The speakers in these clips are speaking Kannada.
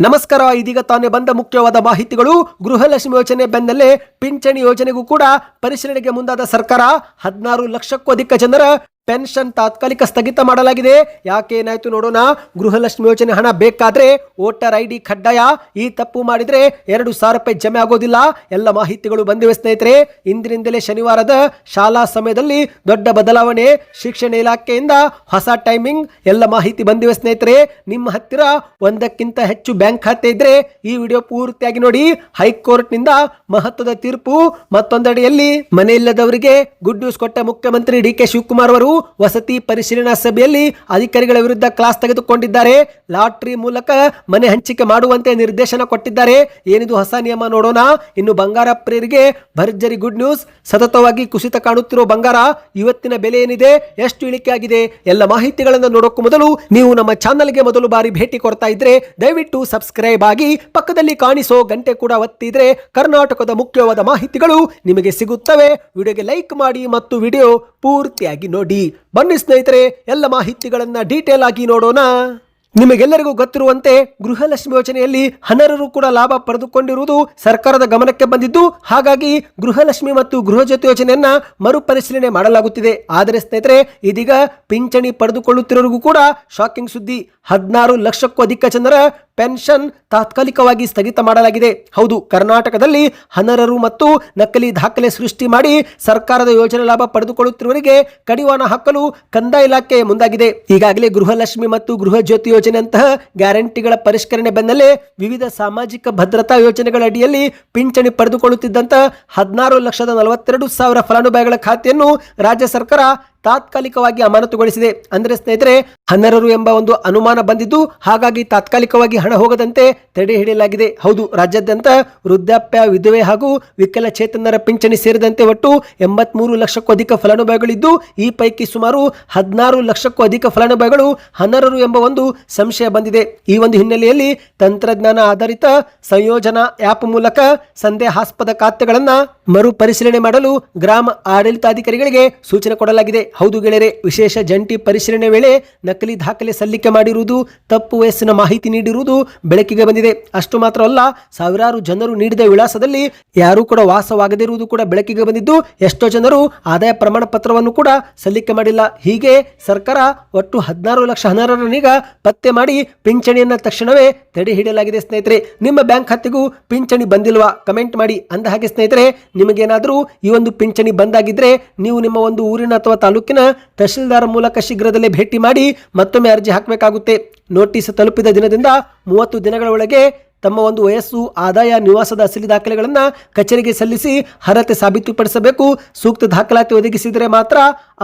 ನಮಸ್ಕಾರ. ಇದೀಗ ತಾನೇ ಬಂದ ಮುಖ್ಯವಾದ ಮಾಹಿತಿಗಳು. ಗೃಹಲಕ್ಷ್ಮಿ ಯೋಜನೆ ಬೆನ್ನಲ್ಲೇ ಪಿಂಚಣಿ ಯೋಜನೆಗೂ ಕೂಡ ಪರಿಶೀಲನೆಗೆ ಮುಂದಾದ ಸರ್ಕಾರ 16 ಲಕ್ಷಕ್ಕೂ ಅಧಿಕ ಜನರ ಪೆನ್ಷನ್ ತಾತ್ಕಾಲಿಕ ಸ್ಥಗಿತ ಮಾಡಲಾಗಿದೆ. ಯಾಕೆ ಏನಾಯ್ತು ನೋಡೋಣ. ಗೃಹಲಕ್ಷ್ಮಿ ಯೋಜನೆ ಹಣ ಬೇಕಾದ್ರೆ ವೋಟರ್ ID ಕಡ್ಡಾಯ. ಈ ತಪ್ಪು ಮಾಡಿದ್ರೆ 2,000 ರೂಪಾಯಿ ಜಮೆ ಆಗೋದಿಲ್ಲ. ಎಲ್ಲ ಮಾಹಿತಿಗಳು ಬಂದಿವೆ ಸ್ನೇಹಿತರೆ. ಇಂದಿನಿಂದಲೇ ಶನಿವಾರದ ಶಾಲಾ ಸಮಯದಲ್ಲಿ ದೊಡ್ಡ ಬದಲಾವಣೆ. ಶಿಕ್ಷಣ ಇಲಾಖೆಯಿಂದ ಹೊಸ ಟೈಮಿಂಗ್. ಎಲ್ಲ ಮಾಹಿತಿ ಬಂದಿವೆ ಸ್ನೇಹಿತರೆ. ನಿಮ್ಮ ಹತ್ತಿರ ಒಂದಕ್ಕಿಂತ ಹೆಚ್ಚು ಬ್ಯಾಂಕ್ ಖಾತೆ ಇದ್ರೆ ಈ ವಿಡಿಯೋ ಪೂರ್ತಿಯಾಗಿ ನೋಡಿ. ಹೈಕೋರ್ಟ್ ನಿಂದ ಮಹತ್ವದ ತೀರ್ಪು. ಮತ್ತೊಂದೆಡೆಯಲ್ಲಿ ಮನೆಯಿಲ್ಲದವರಿಗೆ ಗುಡ್ ನ್ಯೂಸ್ ಕೊಟ್ಟ ಮುಖ್ಯಮಂತ್ರಿ DK ಶಿವಕುಮಾರ್ ಅವರು ವಸತಿ ಪರಿಶೀಲನಾ ಸಭೆಯಲ್ಲಿ ಅಧಿಕಾರಿಗಳ ವಿರುದ್ಧ ಕ್ಲಾಸ್ ತೆಗೆದುಕೊಂಡಿದ್ದಾರೆ. ಲಾಟರಿ ಮೂಲಕ ಮನೆ ಹಂಚಿಕೆ ಮಾಡುವಂತೆ ನಿರ್ದೇಶನ ಕೊಟ್ಟಿದ್ದಾರೆ. ಏನಿದು ಹೊಸ ನಿಯಮ ನೋಡೋಣ. ಇನ್ನು ಬಂಗಾರ ಪ್ರಿಯರಿಗೆ ಭರ್ಜರಿ ಗುಡ್ ನ್ಯೂಸ್. ಸತತವಾಗಿ ಕುಸಿತ ಕಾಣುತ್ತಿರುವ ಬಂಗಾರ ಇವತ್ತಿನ ಬೆಲೆ ಏನಿದೆ, ಎಷ್ಟು ಇಳಿಕೆ ಆಗಿದೆ, ಎಲ್ಲ ಮಾಹಿತಿಗಳನ್ನು ನೋಡೋಕ್ಕೂ ಮೊದಲು ನೀವು ನಮ್ಮ ಚಾನಲ್ಗೆ ಮೊದಲು ಬಾರಿ ಭೇಟಿ ಕೊಡ್ತಾ ಇದ್ರೆ ದಯವಿಟ್ಟು ಸಬ್ಸ್ಕ್ರೈಬ್ ಆಗಿ ಪಕ್ಕದಲ್ಲಿ ಕಾಣಿಸೋ ಗಂಟೆ ಕೂಡ ಒತ್ತಿದ್ರೆ ಕರ್ನಾಟಕದ ಮುಖ್ಯವಾದ ಮಾಹಿತಿಗಳು ನಿಮಗೆ ಸಿಗುತ್ತವೆ. ವಿಡಿಯೋಗೆ ಲೈಕ್ ಮಾಡಿ ಮತ್ತು ವಿಡಿಯೋ ಪೂರ್ತಿಯಾಗಿ ನೋಡಿ. ಬನ್ನಿ ಸ್ನೇಹಿತರೆ, ಎಲ್ಲ ಮಾಹಿತಿಗಳನ್ನ ಡೀಟೇಲ್ ಆಗಿ ನೋಡೋಣ. ನಿಮಗೆಲ್ಲರಿಗೂ ಗೊತ್ತಿರುವಂತೆ ಗೃಹಲಕ್ಷ್ಮಿ ಯೋಜನೆಯಲ್ಲಿ ಅನರ್ಹರು ಕೂಡ ಲಾಭ ಪಡೆದುಕೊಂಡಿರುವುದು ಸರ್ಕಾರದ ಗಮನಕ್ಕೆ ಬಂದಿದ್ದು, ಹಾಗಾಗಿ ಗೃಹಲಕ್ಷ್ಮಿ ಮತ್ತು ಗೃಹಜ್ಯೋತಿ ಯೋಜನೆಯನ್ನ ಮರುಪರಿಶೀಲನೆ ಮಾಡಲಾಗುತ್ತಿದೆ. ಆದರೆ ಸ್ನೇಹಿತರೆ, ಇದೀಗ ಪಿಂಚಣಿ ಪಡೆದುಕೊಳ್ಳುತ್ತಿರೋರಿಗೂ ಕೂಡ ಶಾಕಿಂಗ್ ಸುದ್ದಿ. 16 ಲಕ್ಷಕ್ಕೂ ಅಧಿಕ ಜನರ ಪೆನ್ಷನ್ ತಾತ್ಕಾಲಿಕವಾಗಿ ಸ್ಥಗಿತ ಮಾಡಲಾಗಿದೆ. ಹೌದು, ಕರ್ನಾಟಕದಲ್ಲಿ ಅನರ್ಹರು ಮತ್ತು ನಕಲಿ ದಾಖಲೆ ಸೃಷ್ಟಿ ಮಾಡಿ ಸರ್ಕಾರದ ಯೋಜನೆ ಲಾಭ ಪಡೆದುಕೊಳ್ಳುತ್ತಿರುವವರಿಗೆ ಕಡಿವಾಣ ಹಾಕಲು ಕಂದಾಯ ಇಲಾಖೆ ಮುಂದಾಗಿದೆ. ಈಗಾಗಲೇ ಗೃಹಲಕ್ಷ್ಮಿ ಮತ್ತು ಗೃಹಜ್ಯೋತಿ ಯೋಜನೆಯಂತಹ ಗ್ಯಾರಂಟಿಗಳ ಪರಿಷ್ಕರಣೆ ಬೆನ್ನಲ್ಲೇ ವಿವಿಧ ಸಾಮಾಜಿಕ ಭದ್ರತಾ ಯೋಜನೆಗಳ ಅಡಿಯಲ್ಲಿ ಪಿಂಚಣಿ ಪಡೆದುಕೊಳ್ಳುತ್ತಿದ್ದಂತ 16,42,000 ಫಲಾನುಭವಿಗಳ ಖಾತೆಯನ್ನು ರಾಜ್ಯ ಸರ್ಕಾರ ತಾತ್ಕಾಲಿಕವಾಗಿ ಅಮಾನತುಗೊಳಿಸಿದೆ. ಅಂದ್ರೆ ಸ್ನೇಹಿತರೆ, ಅನರ್ಹರು ಎಂಬ ಒಂದು ಅನುಮಾನ ಬಂದಿದ್ದು, ಹಾಗಾಗಿ ತಾತ್ಕಾಲಿಕವಾಗಿ ಹಣ ಹೋಗದಂತೆ ತಡೆ ಹಿಡಿಯಲಾಗಿದೆ. ಹೌದು, ರಾಜ್ಯಾದ್ಯಂತ ವೃದ್ಧಾಪ್ಯ, ವಿಧವೆ ಹಾಗೂ ವಿಕಲಚೇತನರ ಪಿಂಚಣಿ ಸೇರಿದಂತೆ ಒಟ್ಟು 83 ಲಕ್ಷಕ್ಕೂ ಅಧಿಕ ಫಲಾನುಭವಿಗಳಿದ್ದು, ಈ ಪೈಕಿ ಸುಮಾರು 16 ಲಕ್ಷಕ್ಕೂ ಅಧಿಕ ಫಲಾನುಭವಿಗಳು ಅನರ್ಹರು ಎಂಬ ಒಂದು ಸಂಶಯ ಬಂದಿದೆ. ಈ ಒಂದು ಹಿನ್ನೆಲೆಯಲ್ಲಿ ತಂತ್ರಜ್ಞಾನ ಆಧಾರಿತ ಸಂಯೋಜನಾ ಆ್ಯಪ್ ಮೂಲಕ ಸಂದೇಹಾಸ್ಪದ ಖಾತೆಗಳನ್ನ ಮರುಪರಿಶೀಲನೆ ಮಾಡಲು ಗ್ರಾಮ ಆಡಳಿತಾಧಿಕಾರಿಗಳಿಗೆ ಸೂಚನೆ ಕೊಡಲಾಗಿದೆ. ಹೌದು ಗೆಳೆಯರೆ, ವಿಶೇಷ ಜಂಟಿ ಪರಿಶೀಲನೆ ವೇಳೆ ನಕಲಿ ದಾಖಲೆ ಸಲ್ಲಿಕೆ ಮಾಡಿರುವುದು, ತಪ್ಪು ವಯಸ್ಸಿನ ಮಾಹಿತಿ ನೀಡಿರುವುದು ಬೆಳಕಿಗೆ ಬಂದಿದೆ. ಅಷ್ಟು ಮಾತ್ರವಲ್ಲ, ಸಾವಿರಾರು ಜನರು ನೀಡಿದ ವಿಳಾಸದಲ್ಲಿ ಯಾರೂ ಕೂಡ ವಾಸವಾಗದಿರುವುದು ಕೂಡ ಬೆಳಕಿಗೆ ಬಂದಿದ್ದು, ಎಷ್ಟೋ ಜನರು ಆದಾಯ ಪ್ರಮಾಣ ಪತ್ರವನ್ನು ಕೂಡ ಸಲ್ಲಿಕೆ ಮಾಡಿಲ್ಲ. ಹೀಗೆ ಸರ್ಕಾರ ಒಟ್ಟು 16 ಲಕ್ಷ ಅನರ್ಹರನ್ನೀಗ ಪತ್ತೆ ಮಾಡಿ ಪಿಂಚಣಿಯನ್ನ ತಕ್ಷಣವೇ ತಡೆ ಹಿಡಿಯಲಾಗಿದೆ. ಸ್ನೇಹಿತರೆ, ನಿಮ್ಮ ಬ್ಯಾಂಕ್ ಖಾತೆಗೂ ಪಿಂಚಣಿ ಬಂದಿಲ್ವಾ? ಕಮೆಂಟ್ ಮಾಡಿ. ಅಂದ ಹಾಗೆ ಸ್ನೇಹಿತರೆ, ನಿಮಗೇನಾದರೂ ಈ ಒಂದು ಪಿಂಚಣಿ ಬಂದಾಗಿದ್ರೆ ನೀವು ನಿಮ್ಮ ಒಂದು ಊರಿನ ಅಥವಾ ತಾಲೂಕಿನ ತಹಶೀಲ್ದಾರ್ ಮೂಲಕ ಶೀಘ್ರದಲ್ಲೇ ಭೇಟಿ ಮಾಡಿ ಮತ್ತೊಮ್ಮೆ ಅರ್ಜಿ ಹಾಕಬೇಕಾಗುತ್ತೆ. ನೋಟಿಸ್ ತಲುಪಿದ ದಿನದಿಂದ 30 ದಿನಗಳ ಒಳಗೆ ತಮ್ಮ ಒಂದು ವಯಸ್ಸು, ಆದಾಯ, ನಿವಾಸದ ಅಸಲಿ ದಾಖಲೆಗಳನ್ನು ಕಚೇರಿಗೆ ಸಲ್ಲಿಸಿ ಅರ್ಹತೆ ಸಾಬೀತುಪಡಿಸಬೇಕು. ಸೂಕ್ತ ದಾಖಲಾತಿ ಒದಗಿಸಿದರೆ ಮಾತ್ರ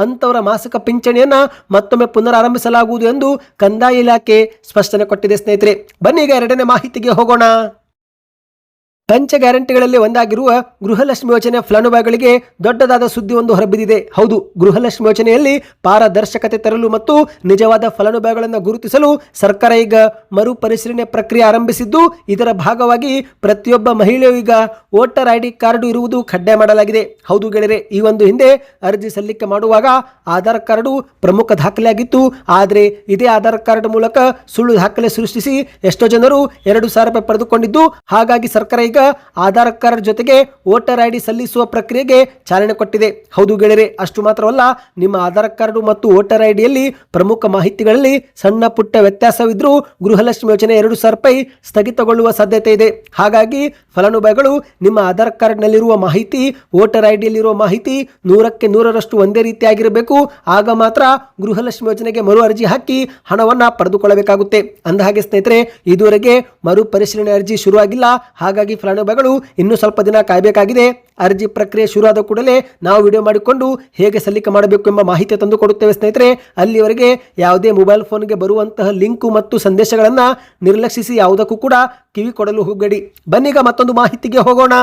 ಅಂತವರ ಮಾಸಿಕ ಪಿಂಚಣಿಯನ್ನ ಮತ್ತೊಮ್ಮೆ ಪುನರಾರಂಭಿಸಲಾಗುವುದು ಎಂದು ಕಂದಾಯ ಇಲಾಖೆ ಸ್ಪಷ್ಟನೆ ಕೊಟ್ಟಿದೆ. ಸ್ನೇಹಿತರೆ, ಬನ್ನಿ ಈಗ ಎರಡನೇ ಮಾಹಿತಿಗೆ ಹೋಗೋಣ. ಪಂಚ ಗ್ಯಾರಂಟಿಗಳಲ್ಲಿ ಒಂದಾಗಿರುವ ಗೃಹಲಕ್ಷ್ಮಿ ಯೋಜನೆ ಫಲಾನುಭವಿಗಳಿಗೆ ದೊಡ್ಡದಾದ ಸುದ್ದಿ ಒಂದು ಹೊರಬಿದ್ದಿದೆ. ಹೌದು, ಗೃಹಲಕ್ಷ್ಮಿ ಯೋಜನೆಯಲ್ಲಿ ಪಾರದರ್ಶಕತೆ ತರಲು ಮತ್ತು ನಿಜವಾದ ಫಲಾನುಭವಿಗಳನ್ನು ಗುರುತಿಸಲು ಸರ್ಕಾರ ಈಗ ಮರುಪರಿಶೀಲನೆ ಪ್ರಕ್ರಿಯೆ ಆರಂಭಿಸಿದ್ದು, ಇದರ ಭಾಗವಾಗಿ ಪ್ರತಿಯೊಬ್ಬ ಮಹಿಳೆಯೂ ಈಗ ವೋಟರ್ ID ಕಾರ್ಡು ಇರುವುದು ಕಡ್ಡಾಯ ಮಾಡಲಾಗಿದೆ. ಹೌದು ಗೆಳೆಯರೆ, ಈ ಒಂದು ಹಿಂದೆ ಅರ್ಜಿ ಸಲ್ಲಿಕೆ ಮಾಡುವಾಗ ಆಧಾರ್ ಕಾರ್ಡು ಪ್ರಮುಖ ದಾಖಲೆಯಾಗಿತ್ತು. ಆದರೆ ಇದೇ ಆಧಾರ್ ಕಾರ್ಡ್ ಮೂಲಕ ಸುಳ್ಳು ದಾಖಲೆ ಸೃಷ್ಟಿಸಿ ಎಷ್ಟೋ ಜನರು 2,000 ರೂಪಾಯಿ ಪಡೆದುಕೊಂಡಿದ್ದು, ಹಾಗಾಗಿ ಸರ್ಕಾರ ಈಗ ಆಧಾರ್ ಕಾರ್ಡ್ ಜೊತೆಗೆ ವೋಟರ್ ID ಸಲ್ಲಿಸುವ ಪ್ರಕ್ರಿಯೆಗೆ ಚಾಲನೆ ಕೊಟ್ಟಿದೆ. ಹೌದು ಗೆಳೆಯರೆ, ಅಷ್ಟು ಮಾತ್ರವಲ್ಲ, ನಿಮ್ಮ ಆಧಾರ್ ಕಾರ್ಡ್ ಮತ್ತು ವೋಟರ್ IDಯಲ್ಲಿ ಪ್ರಮುಖ ಮಾಹಿತಿಗಳಲ್ಲಿ ಸಣ್ಣ ಪುಟ್ಟ ವ್ಯತ್ಯಾಸವಿದ್ರೂ ಗೃಹಲಕ್ಷ್ಮಿ ಯೋಜನೆ 2,000 ರೂಪಾಯಿ ಸ್ಥಗಿತಗೊಳ್ಳುವ ಸಾಧ್ಯತೆ ಇದೆ. ಹಾಗಾಗಿ ಫಲಾನುಭವಿಗಳು ನಿಮ್ಮ ಆಧಾರ್ ಕಾರ್ಡ್ನಲ್ಲಿರುವ ಮಾಹಿತಿ, ವೋಟರ್ IDಯಲ್ಲಿರುವ ಮಾಹಿತಿ 100ಕ್ಕೆ 100ರಷ್ಟು ಒಂದೇ ರೀತಿಯಾಗಿರಬೇಕು. ಆಗ ಮಾತ್ರ ಗೃಹಲಕ್ಷ್ಮಿ ಯೋಜನೆಗೆ ಮರು ಅರ್ಜಿ ಹಾಕಿ ಹಣವನ್ನ ಪಡೆದುಕೊಳ್ಳಬೇಕಾಗುತ್ತೆ. ಅಂದಹಾಗೆ ಸ್ನೇಹಿತರೆ, ಇದುವರೆಗೆ ಮರುಪರಿಶೀಲನೆ ಅರ್ಜಿ ಶುರುವಾಗಿಲ್ಲ. ಹಾಗಾಗಿ ಫಲಾನುಭವಿಗಳು ಇನ್ನೂ ಸ್ವಲ್ಪ ದಿನ ಕಾಯಬೇಕಾಗಿದೆ. ಅರ್ಜಿ ಪ್ರಕ್ರಿಯೆ ಶುರುವಾದ ಕೂಡಲೇ ನಾವು ವಿಡಿಯೋ ಮಾಡಿಕೊಂಡು ಹೇಗೆ ಸಲ್ಲಿಕೆ ಮಾಡಬೇಕು ಎಂಬ ಮಾಹಿತಿ ತಂದು ಕೊಡುತ್ತೇವೆ. ಸ್ನೇಹಿತರೆ, ಅಲ್ಲಿವರೆಗೆ ಯಾವುದೇ ಮೊಬೈಲ್ ಫೋನ್ಗೆ ಬರುವಂತಹ ಲಿಂಕು ಮತ್ತು ಸಂದೇಶಗಳನ್ನು ನಿರ್ಲಕ್ಷಿಸಿ ಯಾವುದಕ್ಕೂ ಕೂಡ ಕಿವಿ ಕೊಡಲು ಹೋಗಬೇಡಿ. ಬನ್ನೀಗ ಮತ್ತೊಂದು ಮಾಹಿತಿಗೆ ಹೋಗೋಣ.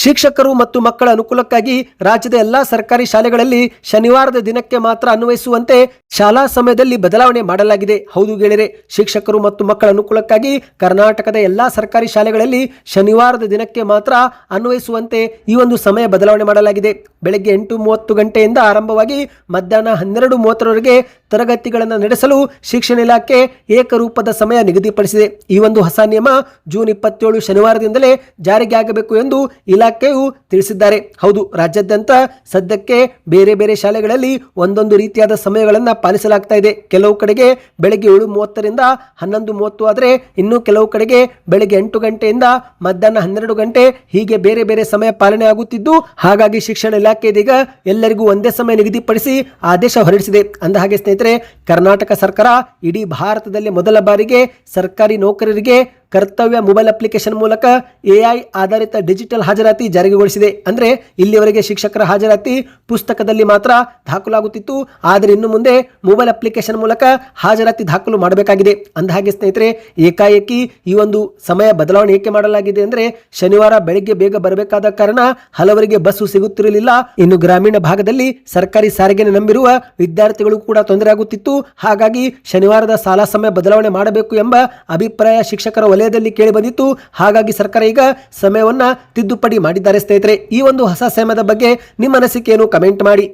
ಶಿಕ್ಷಕರು ಮತ್ತು ಮಕ್ಕಳ ಅನುಕೂಲಕ್ಕಾಗಿ ರಾಜ್ಯದ ಎಲ್ಲಾ ಸರ್ಕಾರಿ ಶಾಲೆಗಳಲ್ಲಿ ಶನಿವಾರದ ದಿನಕ್ಕೆ ಮಾತ್ರ ಅನ್ವಯಿಸುವಂತೆ ಶಾಲಾ ಸಮಯದಲ್ಲಿ ಬದಲಾವಣೆ ಮಾಡಲಾಗಿದೆ. ಹೌದು ಗೆಳೆಯರೆ, ಶಿಕ್ಷಕರು ಮತ್ತು ಮಕ್ಕಳ ಅನುಕೂಲಕ್ಕಾಗಿ ಕರ್ನಾಟಕದ ಎಲ್ಲಾ ಸರ್ಕಾರಿ ಶಾಲೆಗಳಲ್ಲಿ ಶನಿವಾರದ ದಿನಕ್ಕೆ ಮಾತ್ರ ಅನ್ವಯಿಸುವಂತೆ ಈ ಒಂದು ಸಮಯ ಬದಲಾವಣೆ ಮಾಡಲಾಗಿದೆ. ಬೆಳಗ್ಗೆ 8:30 ಗಂಟೆಯಿಂದ ಆರಂಭವಾಗಿ ಮಧ್ಯಾಹ್ನ 12:30ರವರೆಗೆ ತರಗತಿಗಳನ್ನು ನಡೆಸಲು ಶಿಕ್ಷಣ ಇಲಾಖೆ ಏಕರೂಪದ ಸಮಯ ನಿಗದಿಪಡಿಸಿದೆ. ಈ ಒಂದು ಹೊಸ ನಿಯಮ ಜೂನ್ 27 ಶನಿವಾರದಿಂದಲೇ ಜಾರಿಗೆ ಆಗಬೇಕು ಎಂದು ಇಲಾಖೆಯು ತಿಳಿಸಿದ್ದಾರೆ. ಹೌದು, ರಾಜ್ಯಾದ್ಯಂತ ಸದ್ಯಕ್ಕೆ ಬೇರೆ ಬೇರೆ ಶಾಲೆಗಳಲ್ಲಿ ಒಂದೊಂದು ರೀತಿಯಾದ ಸಮಯಗಳನ್ನು ಪಾಲಿಸಲಾಗ್ತಾ ಇದೆ. ಕೆಲವು ಕಡೆಗೆ ಬೆಳಗ್ಗೆ 7:30ರಿಂದ 11:30 ಆದರೆ ಇನ್ನು ಕೆಲವು ಕಡೆಗೆ ಬೆಳಗ್ಗೆ 8 ಗಂಟೆಯಿಂದ ಮಧ್ಯಾಹ್ನ 12 ಗಂಟೆ ಹೀಗೆ ಬೇರೆ ಬೇರೆ ಸಮಯ ಪಾಲನೆ ಆಗುತ್ತಿದ್ದು, ಹಾಗಾಗಿ ಶಿಕ್ಷಣ ಇಲಾಖೆ ಇದೀಗ ಎಲ್ಲರಿಗೂ ಒಂದೇ ಸಮಯ ನಿಗದಿಪಡಿಸಿ ಆದೇಶ ಹೊರಡಿಸಿದೆ. ಅಂದಹಾಗೆ ಸ್ನೇಹಿತರೆ, ಕರ್ನಾಟಕ ಸರ್ಕಾರ ಇಡೀ ಭಾರತದಲ್ಲಿ ಮೊದಲ ಬಾರಿಗೆ ಸರ್ಕಾರಿ ನೌಕರರಿಗೆ ಕರ್ತವ್ಯ ಮೊಬೈಲ್ ಅಪ್ಲಿಕೇಶನ್ ಮೂಲಕ AI ಆಧಾರಿತ ಡಿಜಿಟಲ್ ಹಾಜರಾತಿ ಜಾರಿಗೊಳಿಸಿದೆ. ಅಂದ್ರೆ ಇಲ್ಲಿವರೆಗೆ ಶಿಕ್ಷಕರ ಹಾಜರಾತಿ ಪುಸ್ತಕದಲ್ಲಿ ಮಾತ್ರ ದಾಖಲಾಗುತ್ತಿತ್ತು, ಆದರೆ ಇನ್ನು ಮುಂದೆ ಮೊಬೈಲ್ ಅಪ್ಲಿಕೇಶನ್ ಮೂಲಕ ಹಾಜರಾತಿ ದಾಖಲು ಮಾಡಬೇಕಾಗಿದೆ. ಅಂದಹಾಗೆ ಸ್ನೇಹಿತರೆ, ಏಕಾಏಕಿ ಈ ಒಂದು ಸಮಯ ಬದಲಾವಣೆ ಏಕೆ ಮಾಡಲಾಗಿದೆ ಅಂದ್ರೆ ಶನಿವಾರ ಬೆಳಗ್ಗೆ ಬೇಗ ಬರಬೇಕಾದ ಕಾರಣ ಹಲವರಿಗೆ ಬಸ್ಸು ಸಿಗುತ್ತಿರಲಿಲ್ಲ. ಇನ್ನು ಗ್ರಾಮೀಣ ಭಾಗದಲ್ಲಿ ಸರ್ಕಾರಿ ಸಾರಿಗೆಯನ್ನು ನಂಬಿರುವ ವಿದ್ಯಾರ್ಥಿಗಳು ಕೂಡ ತೊಂದರೆ ಆಗುತ್ತಿತ್ತು. ಹಾಗಾಗಿ ಶನಿವಾರದ ಶಾಲಾ ಸಮಯ ಬದಲಾವಣೆ ಮಾಡಬೇಕು ಎಂಬ ಅಭಿಪ್ರಾಯ ಶಿಕ್ಷಕರ ವಲಯದಲ್ಲಿ ಕೇಳಿ ಬಂದಿತ್ತು. ಹಾಗಾಗಿ ಸರ್ಕಾರ ಈಗ ಸಮಯವನ್ನ ತಿದ್ದುಪಡಿ ಮಾಡಿದ್ದಾರೆ. ಸ್ನೇಹಿತರೆ, ಈ ಒಂದು ಹೊಸ ಸಮಯದ ಬಗ್ಗೆ ನಿಮ್ಮ ಅನಿಸಿಕೆಯನ್ನು ಕಮೆಂಟ್ ಮಾಡಿ.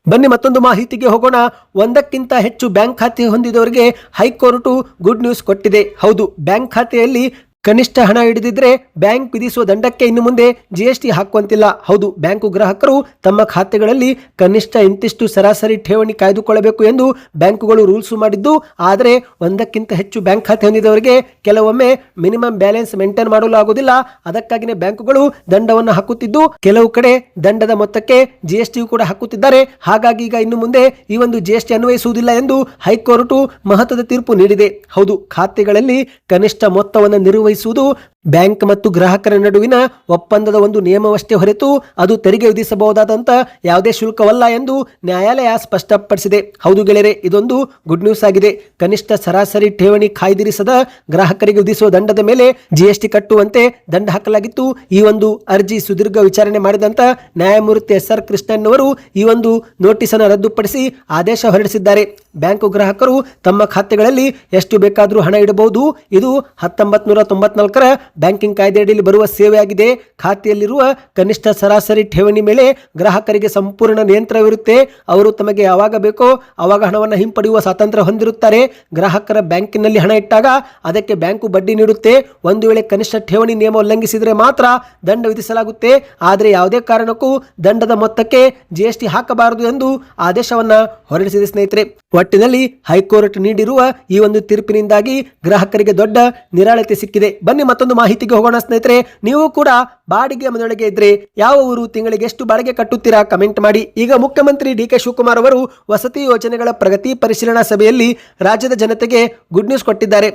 ಬನ್ನಿ ಮತ್ತೊಂದು ಮಾಹಿತಿಗೆ ಹೋಗೋಣ. ಒಂದಕ್ಕಿಂತ ಹೆಚ್ಚು ಬ್ಯಾಂಕ್ ಖಾತೆ ಹೊಂದಿದವರಿಗೆ ಹೈಕೋರ್ಟ್ ಗುಡ್ ನ್ಯೂಸ್ ಕೊಟ್ಟಿದೆ. ಹೌದು, ಬ್ಯಾಂಕ್ ಖಾತೆಯಲ್ಲಿ ಕನಿಷ್ಠ ಹಣ ಹಿಡಿದಿದ್ರೆ ಬ್ಯಾಂಕ್ ವಿಧಿಸುವ ದಂಡಕ್ಕೆ ಇನ್ನು ಮುಂದೆ GST ಹಾಕುವಂತಿಲ್ಲ. ಹೌದು, ಬ್ಯಾಂಕು ಗ್ರಾಹಕರು ತಮ್ಮ ಖಾತೆಗಳಲ್ಲಿ ಕನಿಷ್ಠ ಇಂತಿಷ್ಟು ಸರಾಸರಿ ಠೇವಣಿ ಕಾಯ್ದುಕೊಳ್ಳಬೇಕು ಎಂದು ಬ್ಯಾಂಕುಗಳು ರೂಲ್ಸ್ ಮಾಡಿದ್ದು, ಆದರೆ ಒಂದಕ್ಕಿಂತ ಹೆಚ್ಚು ಬ್ಯಾಂಕ್ ಖಾತೆ ಹೊಂದಿದವರಿಗೆ ಕೆಲವೊಮ್ಮೆ ಮಿನಿಮಮ್ ಬ್ಯಾಲೆನ್ಸ್ ಮೇಂಟೈನ್ ಮಾಡಲು ಆಗುವುದಿಲ್ಲ. ಅದಕ್ಕಾಗಿಯೇ ಬ್ಯಾಂಕುಗಳು ದಂಡವನ್ನು ಹಾಕುತ್ತಿದ್ದು, ಕೆಲವು ಕಡೆ ದಂಡದ ಮೊತ್ತಕ್ಕೆ GST ಕೂಡ ಹಾಕುತ್ತಿದ್ದಾರೆ. ಹಾಗಾಗಿ ಈಗ ಇನ್ನು ಮುಂದೆ ಈ ಒಂದು GST ಅನ್ವಯಿಸುವುದಿಲ್ಲ ಎಂದು ಹೈಕೋರ್ಟ್ ಮಹತ್ವದ ತೀರ್ಪು ನೀಡಿದೆ. ಹೌದು, ಖಾತೆಗಳಲ್ಲಿ ಕನಿಷ್ಠ ಮೊತ್ತವನ್ನು ನಿರ್ವಹಿಸುವುದು ಬ್ಯಾಂಕ್ ಮತ್ತು ಗ್ರಾಹಕರ ನಡುವಿನ ಒಪ್ಪಂದದ ಒಂದು ನಿಯಮವಷ್ಟೇ ಹೊರತು ಅದು ತೆರಿಗೆ ವಿಧಿಸಬಹುದಾದಂತ ಯಾವುದೇ ಶುಲ್ಕವಲ್ಲ ಎಂದು ನ್ಯಾಯಾಲಯ ಸ್ಪಷ್ಟಪಡಿಸಿದೆ. ಹೌದು ಗೆಳೆಯರೆ, ಇದೊಂದು ಗುಡ್ ನ್ಯೂಸ್ ಆಗಿದೆ. ಕನಿಷ್ಠ ಸರಾಸರಿ ಠೇವಣಿ ಕಾಯ್ದಿರಿಸದ ಗ್ರಾಹಕರಿಗೆ ವಿಧಿಸುವ ದಂಡದ ಮೇಲೆ GST ಕಟ್ಟುವಂತೆ ದಂಡ ಹಾಕಲಾಗಿತ್ತು. ಈ ಒಂದು ಅರ್ಜಿ ಸುದೀರ್ಘ ವಿಚಾರಣೆ ಮಾಡಿದಂತ ನ್ಯಾಯಮೂರ್ತಿ SR ಕೃಷ್ಣನ್ ಅವರು ಈ ಒಂದು ನೋಟಿಸ್ ಅನ್ನು ರದ್ದುಪಡಿಸಿ ಆದೇಶ ಹೊರಡಿಸಿದ್ದಾರೆ. ಬ್ಯಾಂಕು ಗ್ರಾಹಕರು ತಮ್ಮ ಖಾತೆಗಳಲ್ಲಿ ಎಷ್ಟು ಬೇಕಾದರೂ ಹಣ ಇಡಬಹುದು. ಇದು 1994ರ ಬ್ಯಾಂಕಿಂಗ್ ಕಾಯ್ದೆಯಡಿಯಲ್ಲಿ ಬರುವ ಸೇವೆಯಾಗಿದೆ. ಖಾತೆಯಲ್ಲಿರುವ ಕನಿಷ್ಠ ಸರಾಸರಿ ಠೇವಣಿ ಮೇಲೆ ಗ್ರಾಹಕರಿಗೆ ಸಂಪೂರ್ಣ ನಿಯಂತ್ರಣವಿರುತ್ತೆ. ಅವರು ತಮಗೆ ಯಾವಾಗ ಬೇಕೋ ಆವಾಗ ಹಣವನ್ನು ಹಿಂಪಡೆಯುವ ಸ್ವಾತಂತ್ರ್ಯ ಹೊಂದಿರುತ್ತಾರೆ. ಗ್ರಾಹಕರ ಬ್ಯಾಂಕಿನಲ್ಲಿ ಹಣ ಇಟ್ಟಾಗ ಅದಕ್ಕೆ ಬ್ಯಾಂಕು ಬಡ್ಡಿ ನೀಡುತ್ತೆ. ಒಂದು ವೇಳೆ ಕನಿಷ್ಠ ಠೇವಣಿ ನಿಯಮ ಉಲ್ಲಂಘಿಸಿದರೆ ಮಾತ್ರ ದಂಡ ವಿಧಿಸಲಾಗುತ್ತೆ. ಆದರೆ ಯಾವುದೇ ಕಾರಣಕ್ಕೂ ದಂಡದ ಮೊತ್ತಕ್ಕೆ GST ಹಾಕಬಾರದು ಎಂದು ಆದೇಶವನ್ನ ಹೊರಡಿಸಿದೆ. ಸ್ನೇಹಿತರೆ, ಒಟ್ಟಿನಲ್ಲಿ ಹೈಕೋರ್ಟ್ ನೀಡಿರುವ ಈ ಒಂದು ತೀರ್ಪಿನಿಂದಾಗಿ ಗ್ರಾಹಕರಿಗೆ ದೊಡ್ಡ ನಿರಾಳತೆ ಸಿಕ್ಕಿದೆ. ಬನ್ನಿ ಮತ್ತೊಂದು ಮಾಹಿತಿಗೆ ಹೋಗೋಣ. ಸ್ನೇಹಿತರೆ, ನೀವು ಕೂಡ ಬಾಡಿಗೆ ಮನೆಯೊಳಗೆ ಇದ್ರೆ ಯಾವ ಊರು, ತಿಂಗಳಿಗೆ ಎಷ್ಟು ಬಾಡಿಗೆ ಕಟ್ಟುತ್ತೀರಾ ಕಮೆಂಟ್ ಮಾಡಿ. ಈಗ ಮುಖ್ಯಮಂತ್ರಿ DK ಶಿವಕುಮಾರ್ ಅವರು ವಸತಿ ಯೋಜನೆಗಳ ಪ್ರಗತಿ ಪರಿಶೀಲನಾ ಸಭೆಯಲ್ಲಿ ರಾಜ್ಯದ ಜನತೆಗೆ ಗುಡ್ ನ್ಯೂಸ್ ಕೊಟ್ಟಿದ್ದಾರೆ.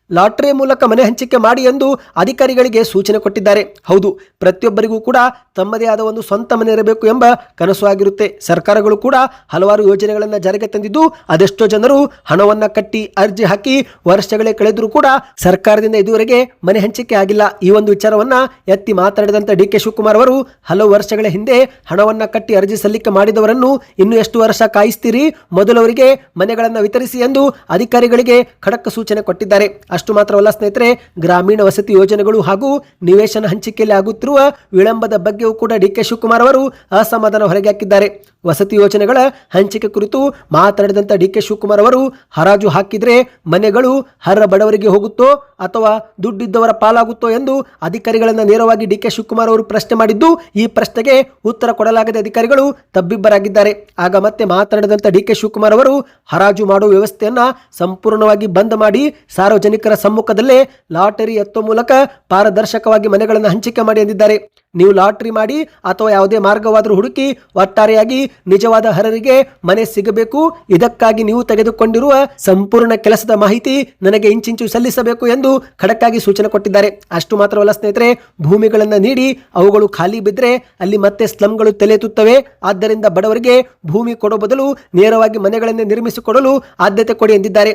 ಲಾಟರಿ ಮೂಲಕ ಮನೆ ಹಂಚಿಕೆ ಮಾಡಿ ಎಂದು ಅಧಿಕಾರಿಗಳಿಗೆ ಸೂಚನೆ ಕೊಟ್ಟಿದ್ದಾರೆ. ಹೌದು, ಪ್ರತಿಯೊಬ್ಬರಿಗೂ ಕೂಡ ತಮ್ಮದೇ ಆದ ಒಂದು ಸ್ವಂತ ಮನೆ ಇರಬೇಕು ಎಂಬ ಕನಸು ಆಗಿರುತ್ತೆ. ಸರ್ಕಾರಗಳು ಕೂಡ ಹಲವಾರು ಯೋಜನೆಗಳನ್ನು ಜಾರಿಗೆ ತಂದಿದ್ದು, ಅದೆಷ್ಟೋ ಜನರು ಹಣವನ್ನ ಕಟ್ಟಿ ಅರ್ಜಿ ಹಾಕಿ ವರ್ಷಗಳೇ ಕಳೆದರೂ ಕೂಡ ಸರ್ಕಾರದಿಂದ ಇದುವರೆಗೆ ಮನೆ ಹಂಚಿಕೆ ಆಗಿಲ್ಲ. ಈ ಒಂದು ವಿಚಾರವನ್ನ ಎತ್ತಿ ಮಾತನಾಡಿದಂತ DK ಶಿವಕುಮಾರ್ ಅವರು ಹಲವು ವರ್ಷಗಳ ಹಿಂದೆ ಹಣವನ್ನ ಕಟ್ಟಿ ಅರ್ಜಿ ಸಲ್ಲಿಕೆ ಮಾಡಿದವರನ್ನು ಇನ್ನು ಎಷ್ಟು ವರ್ಷ ಕಾಯಿಸ್ತೀರಿ, ಮೊದಲವರಿಗೆ ಮನೆಗಳನ್ನು ವಿತರಿಸಿ ಎಂದು ಅಧಿಕಾರಿಗಳಿಗೆ ಖಡಕ್ ಸೂಚನೆ ಕೊಟ್ಟಿದ್ದಾರೆ. ಅಷ್ಟು ಮಾತ್ರವಲ್ಲ ಸ್ನೇಹಿತರೆ, ಗ್ರಾಮೀಣ ವಸತಿ ಯೋಜನೆಗಳು ಹಾಗೂ ನಿವೇಶನ ಹಂಚಿಕೆಯಲ್ಲಿ ಆಗುತ್ತಿರುವ ವಿಳಂಬದ ಬಗ್ಗೆಯೂ ಕೂಡ DK ಶಿವಕುಮಾರ್ ಅವರು ಅಸಮಾಧಾನ ಹೊರಗೆ ಹಾಕಿದ್ದಾರೆ. ವಸತಿ ಯೋಜನೆಗಳ ಹಂಚಿಕೆ ಕುರಿತು ಮಾತನಾಡಿದಂತ DK ಶಿವಕುಮಾರ್ ಅವರು ಹರಾಜು ಹಾಕಿದ್ರೆ ಮನೆಗಳು ಹರ ಬಡವರಿಗೆ ಹೋಗುತ್ತೋ ಅಥವಾ ದುಡ್ಡಿದ್ದವರ ಪಾಲಾಗುತ್ತೋ ಎಂದು ಅಧಿಕಾರಿಗಳನ್ನ ನೇರವಾಗಿ DK ಶಿವಕುಮಾರ್ ಅವರು ಪ್ರಶ್ನೆ ಮಾಡಿದ್ದು, ಈ ಪ್ರಶ್ನೆಗೆ ಉತ್ತರ ಕೊಡಲಾಗದೆ ಅಧಿಕಾರಿಗಳು ತಬ್ಬಿಬ್ಬರಾಗಿದ್ದಾರೆ. ಆಗ ಮತ್ತೆ ಮಾತನಾಡಿದಂತ DK ಶಿವಕುಮಾರ್ ಅವರು ಹರಾಜು ಮಾಡುವ ವ್ಯವಸ್ಥೆಯನ್ನ ಸಂಪೂರ್ಣವಾಗಿ ಬಂದ್ ಮಾಡಿ ಸಾರ್ವಜನಿಕರ ಸಮ್ಮುಖದಲ್ಲೇ ಲಾಟರಿ ಎತ್ತುವ ಮೂಲಕ ಪಾರದರ್ಶಕವಾಗಿ ಮನೆಗಳನ್ನು ಹಂಚಿಕೆ ಮಾಡಿ ಎಂದಿದ್ದಾರೆ. ನೀವು ಲಾಟರಿ ಮಾಡಿ ಅಥವಾ ಯಾವುದೇ ಮಾರ್ಗವಾದರೂ ಹುಡುಕಿ ಒಟ್ಟಾರೆಯಾಗಿ ನಿಜವಾದ ಅರ್ಹರಿಗೆ ಮನೆ ಸಿಗಬೇಕು. ಇದಕ್ಕಾಗಿ ನೀವು ತೆಗೆದುಕೊಂಡಿರುವ ಸಂಪೂರ್ಣ ಕೆಲಸದ ಮಾಹಿತಿ ನನಗೆ ಇಂಚಿಂಚು ಸಲ್ಲಿಸಬೇಕು ಎಂದು ಖಡಕ್ಕಾಗಿ ಸೂಚನೆ ಕೊಟ್ಟಿದ್ದಾರೆ. ಅಷ್ಟು ಮಾತ್ರವಲ್ಲ ಸ್ನೇಹಿತರೆ, ಭೂಮಿಗಳನ್ನು ನೀಡಿ ಅವುಗಳು ಖಾಲಿ ಬಿದ್ದರೆ ಅಲ್ಲಿ ಮತ್ತೆ ಸ್ಲಂಗಳು ತಲೆತುತ್ತವೆ. ಆದ್ದರಿಂದ ಬಡವರಿಗೆ ಭೂಮಿ ಕೊಡೋ ಬದಲು ನೇರವಾಗಿ ಮನೆಗಳನ್ನೇ ನಿರ್ಮಿಸಿಕೊಡಲು ಆದ್ಯತೆ ಕೊಡಿ ಎಂದಿದ್ದಾರೆ.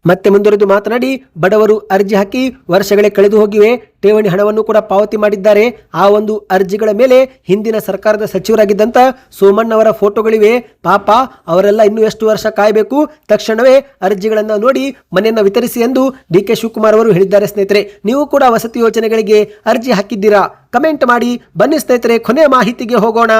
ಮತ್ತೆ ಮುಂದುವರೆದು ಮಾತನಾಡಿ, ಬಡವರು ಅರ್ಜಿ ಹಾಕಿ ವರ್ಷಗಳೇ ಕಳೆದು ಹೋಗಿವೆ, ಠೇವಣಿ ಹಣವನ್ನು ಕೂಡ ಪಾವತಿ ಮಾಡಿದ್ದಾರೆ. ಆ ಒಂದು ಅರ್ಜಿಗಳ ಮೇಲೆ ಹಿಂದಿನ ಸರ್ಕಾರದ ಸಚಿವರಾಗಿದ್ದಂತ ಸೋಮಣ್ಣ ಅವರ ಫೋಟೋಗಳಿವೆ. ಪಾಪ ಅವರೆಲ್ಲ ಇನ್ನೂ ಎಷ್ಟು ವರ್ಷ ಕಾಯಬೇಕು, ತಕ್ಷಣವೇ ಅರ್ಜಿಗಳನ್ನ ನೋಡಿ ಮನೆಯನ್ನ ವಿತರಿಸಿ ಎಂದು ಡಿ.ಕೆ. ಶಿವಕುಮಾರ್ ಅವರು ಹೇಳಿದ್ದಾರೆ. ಸ್ನೇಹಿತರೆ, ನೀವು ಕೂಡ ವಸತಿ ಯೋಜನೆಗಳಿಗೆ ಅರ್ಜಿ ಹಾಕಿದ್ದೀರಾ? ಕಮೆಂಟ್ ಮಾಡಿ. ಬನ್ನಿ ಸ್ನೇಹಿತರೆ, ಕೊನೆಯ ಮಾಹಿತಿಗೆ ಹೋಗೋಣ.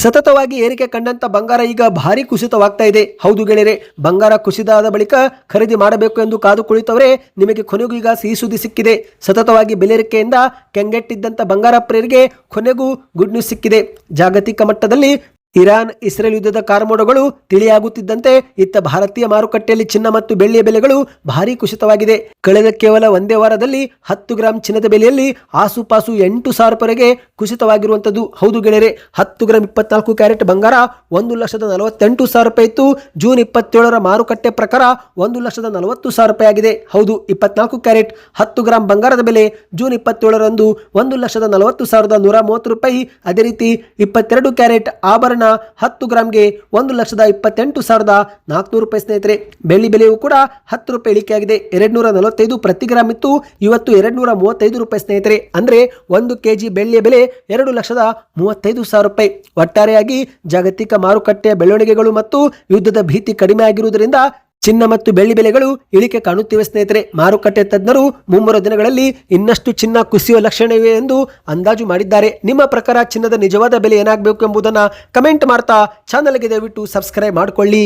ಸತತವಾಗಿ ಏರಿಕೆ ಕಂಡಂತ ಬಂಗಾರ ಈಗ ಭಾರಿ ಕುಸಿತವಾಗ್ತಾ ಇದೆ. ಹೌದು ಗೆಳೆಯರೆ, ಬಂಗಾರ ಕುಸಿದಾದ ಬಳಿಕ ಖರೀದಿ ಮಾಡಬೇಕು ಎಂದು ಕಾದು ಕುಳಿತವರೇ ನಿಮಗೆ ಕೊನೆಗೂ ಈಗ ಸಿಹಿ ಸುದ್ದಿ ಸಿಕ್ಕಿದೆ. ಸತತವಾಗಿ ಬೆಲೆ ಏರಿಕೆಯಿಂದ ಕೆಂಗೆಟ್ಟಿದ್ದಂತ ಬಂಗಾರ ಪ್ರಿಯರಿಗೆ ಕೊನೆಗೂ ಗುಡ್ ನ್ಯೂಸ್ ಸಿಕ್ಕಿದೆ. ಜಾಗತಿಕ ಮಟ್ಟದಲ್ಲಿ ಇರಾನ್ ಇಸ್ರೇಲ್ ಯುದ್ಧದ ಕಾರ್ಮೋಡಗಳು ತಿಳಿಯಾಗುತ್ತಿದ್ದಂತೆ ಇತ್ತ ಭಾರತೀಯ ಮಾರುಕಟ್ಟೆಯಲ್ಲಿ ಚಿನ್ನ ಮತ್ತು ಬೆಳ್ಳಿಯ ಬೆಲೆಗಳು ಭಾರಿ ಕುಸಿತವಾಗಿದೆ. ಕಳೆದ ಕೇವಲ ಒಂದೇ ವಾರದಲ್ಲಿ 10 ಗ್ರಾಂ ಚಿನ್ನದ ಬೆಲೆಯಲ್ಲಿ ಆಸುಪಾಸು 8,000 ರೂಪಾಯಿಗೆ ಕುಸಿತವಾಗಿರುವಂತದ್ದು. ಹೌದು ಗೆಳೆಯರೆ, 10 ಗ್ರಾಂ 24 ಕ್ಯಾರೆಟ್ ಬಂಗಾರ 1,48,000 ರೂಪಾಯಿ ಇತ್ತು. ಜೂನ್ 27ರ ಮಾರುಕಟ್ಟೆ ಪ್ರಕಾರ 1,40,000 ರೂಪಾಯಿ ಆಗಿದೆ. ಹೌದು, 24 ಕ್ಯಾರೆಟ್ 10 ಗ್ರಾಂ ಬಂಗಾರದ ಬೆಲೆ ಜೂನ್ 27ರಂದು 1,40,130 ರೂಪಾಯಿ. ಅದೇ ರೀತಿ 22 ಕ್ಯಾರೆಟ್ ಆಭರಣ 10 ಗ್ರಾಂಗೆ 1,28,400 ರೂಪಾಯಿ. ಸ್ನೇಹಿತರೆ, ಬೆಳ್ಳಿ ಬೆಲೆಯೂ ಕೂಡ 10 ರೂಪಾಯಿ ಇಳಿಕೆಯಾಗಿದೆ. 245 ಪ್ರತಿ ಗ್ರಾಮ್ ಇತ್ತು, ಇವತ್ತು 235 ರೂಪಾಯಿ. ಸ್ನೇಹಿತರೆ, ಅಂದ್ರೆ 1 ಕೆಜಿ ಬೆಳ್ಳಿಯ ಬೆಲೆ 2,35,000 ರೂಪಾಯಿ. ಒಟ್ಟಾರೆಯಾಗಿ ಜಾಗತಿಕ ಮಾರುಕಟ್ಟೆಯ ಬೆಳವಣಿಗೆಗಳು ಮತ್ತು ಯುದ್ಧದ ಭೀತಿ ಕಡಿಮೆ ಆಗಿರುವುದರಿಂದ ಚಿನ್ನ ಮತ್ತು ಬೆಳ್ಳಿ ಬೆಲೆಗಳು ಇಳಿಕೆ ಕಾಣುತ್ತಿವೆ. ಸ್ನೇಹಿತರೆ, ಮಾರುಕಟ್ಟೆ ತಜ್ಞರು ಮುಂಬರುವ ದಿನಗಳಲ್ಲಿ ಇನ್ನಷ್ಟು ಚಿನ್ನ ಕುಸಿಯುವ ಲಕ್ಷಣವಿವೆ ಎಂದು ಅಂದಾಜು ಮಾಡಿದ್ದಾರೆ. ನಿಮ್ಮ ಪ್ರಕಾರ ಚಿನ್ನದ ನಿಜವಾದ ಬೆಲೆ ಏನಾಗಬೇಕು ಎಂಬುದನ್ನು ಕಮೆಂಟ್ ಮಾಡ್ತಾ ಚಾನಲ್ಗೆ ದಯವಿಟ್ಟು ಸಬ್ಸ್ಕ್ರೈಬ್ ಮಾಡಿಕೊಳ್ಳಿ.